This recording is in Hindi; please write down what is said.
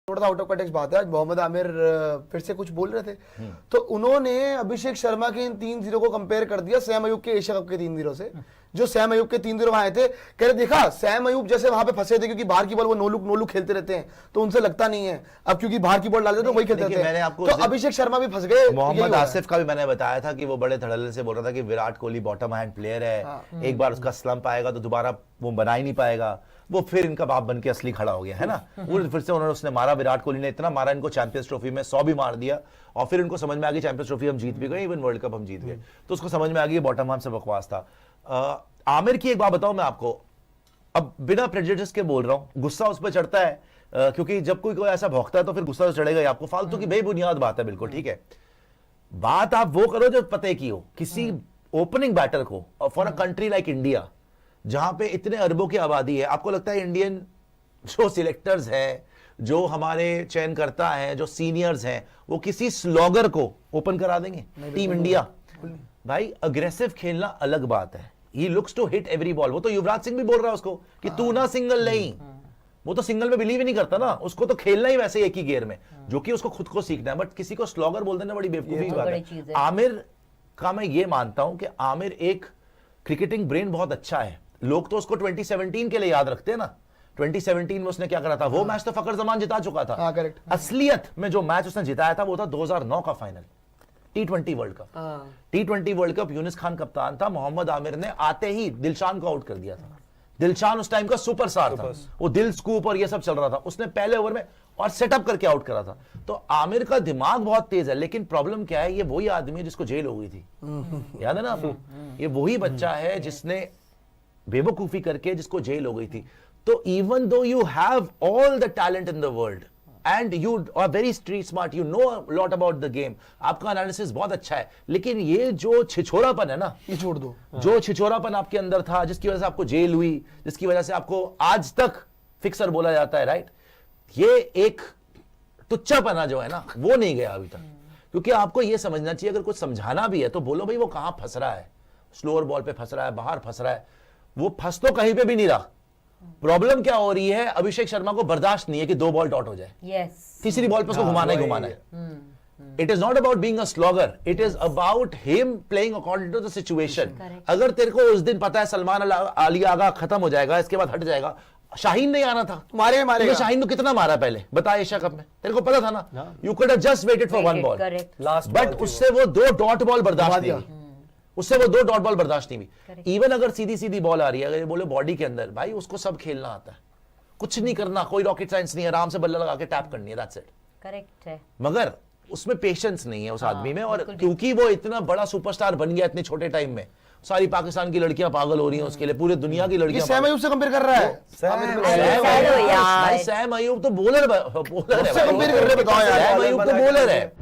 थोड़ा सा आउट ऑफ कॉन्टेक्स्ट बात है, आज मोहम्मद आमिर फिर से कुछ बोल रहे थे तो उन्होंने अभिषेक शर्मा के इन 3-0 को कंपेयर कर दिया सैम अयूब के एशिया कप के 3-0 से। जो सैम अयूब के 3-0 वहां आए थे, कह रहे देखा सैम अयूब जैसे वहां पे फंसे थे क्योंकि बाहर की बॉल वो नो लुक खेलते रहते हैं तो उनसे लगता नहीं है, अब क्योंकि बाहर की बॉल डालते तो वही खेलते रहते हैं। तो अभिषेक शर्मा भी फंस गए। मोहम्मद आसिफ का भी मैंने बताया था कि वो बड़े धड़ल्ले से बोल रहा था कि Virat Kohli bottom hand player है, एक बार उसका स्लंप आएगा तो दोबारा वो बना ही नहीं पाएगा। वो फिर इनका बाप बन के असली खड़ा हो गया है ना। वो फिर से उसने मारा, विराट कोहली ने इतना मारा इनको चैंपियंस ट्रॉफी में, 100 भी मार दिया और फिर इनको समझ में आ गई चैंपियंस ट्रॉफी हम जीत भी गए, इवन वर्ल्ड कप हम जीत गए, तो उसको समझ में आ गई बॉटम हाफ से बकवास था। आमिर की एक बात बताऊं मैं आपको, अब बिना प्रेजुडिस के बोल रहा हूं, गुस्सा उस पर चढ़ता है क्योंकि जब कोई ऐसा भौंकता है तो फिर गुस्सा तो चढ़ेगा ही आपको, फालतू की बेबुनियाद बात है बिल्कुल, ठीक है। बात आप वो करो जो पते की हो, किसी ओपनिंग बैटर को for a country like India जहां पे इतने अरबों की आबादी है, आपको लगता है इंडियन जो सिलेक्टर्स हैं, जो हमारे चयनकर्ता हैं, जो सीनियर्स हैं, वो किसी स्लॉगर को ओपन करा देंगे? टीम इंडिया भाई अग्रेसिव खेलना अलग बात है, he looks to hit every ball. वो तो युवराज सिंह भी बोल रहा है उसको कि तू ना सिंगल नहीं, वो तो सिंगल में बिलीव ही नहीं करता ना, उसको तो खेलना ही वैसे एक ही गेयर में, जो कि उसको खुद को सीखना है। बट किसी को स्लॉगर बोल देना बड़ी बेवकूफी बात है। आमिर का मैं ये मानता हूं कि आमिर एक क्रिकेटिंग ब्रेन बहुत अच्छा है। लोग तो उसको 2017 के लिए याद रखते हैं ना, 2017 में उसने क्या करा था, वो मैच तो फकर जमान जिता चुका था। असलियत में जो मैच उसने जिताया था वो था 2009 का final T20 world cup. T20 world cup Younis Khan कप्तान था, मोहम्मद आमिर ने आते ही दिलशान को आउट कर दिया था। दिलशान उस टाइम का सुपरस्टार था, वो दिल स्कूप और ये सब चल रहा था, उसने पहले ओवर में और सेटअप करके आउट करा था। तो आमिर का दिमाग बहुत तेज है, लेकिन प्रॉब्लम क्या है, ये वही आदमी है जिसको जेल हो गई थी, याद है ना आपको? ये वही बच्चा है जिसने बेवकूफी करके जिसको जेल हो गई थी। तो even though you have all the talent in the world and you are very street smart, you know lot about the game, आपका एनालिसिस बहुत अच्छा है, लेकिन ये जो छिछोरापन है ना, ये छोड़ दो। जो छिछोरापन आपके अंदर था, जिसकी वजह से आपको जेल हुई, जिसकी वजह से आपको आज तक फिक्सर बोला जाता है, राइट, ये एक टुच्चापना जो है ना, वो नहीं गया अभी तक। क्योंकि आपको ये समझना चाहिए, अगर कुछ समझाना भी है तो बोलो भाई वो कहां फंस रहा है, स्लोअर बॉल पे फंस रहा है, बाहर फंस रहा है, वो फंस तो कहीं पे भी नहीं रहा। प्रॉब्लम क्या हो रही है, अभिषेक शर्मा को बर्दाश्त नहीं है कि 2 बॉल डॉट हो जाए, तीसरी बॉल पे उसको घुमाना ही घुमाना है। It is not about being a slogger, it is about him playing according to the situation. अगर तेरे को उस दिन पता है सलमान अली आगा खत्म हो जाएगा, इसके बाद हट जाएगा, शाहीन नहीं आना था, मारे शाहीन को कितना मारा पहले बता एशिया कप में, तेरे को पता था ना, you could have just waited for 1 ball, but उससे वो 2 डॉट बॉल बर्दाश्त नहीं, उससे वो 2 डॉट बॉल बर्दाश्त नहीं हुई। इवन अगर सीधी सीधी बॉल आ रही है, अगर बोले बॉडी के अंदर, भाई उसको सब खेलना आता है, कुछ नहीं करना, कोई रॉकेट साइंस नहीं है, आराम से बल्ला लगा के टैप करनी है, दैट्स इट। करेक्ट है, मगर उसमें पेशेंस नहीं है उस आदमी में, और क्योंकि वो इतना बड़ा सुपरस्टार बन गया इतने छोटे टाइम में, सारी पाकिस्तान की लड़कियां पागल हो रही हैं उसके लिए, पूरे दुनिया की लड़कियां। सैम अयूब से कंपेयर कर रहा है, सैम अयूब तो बॉलर है, सैम अयूब तो बॉलर है।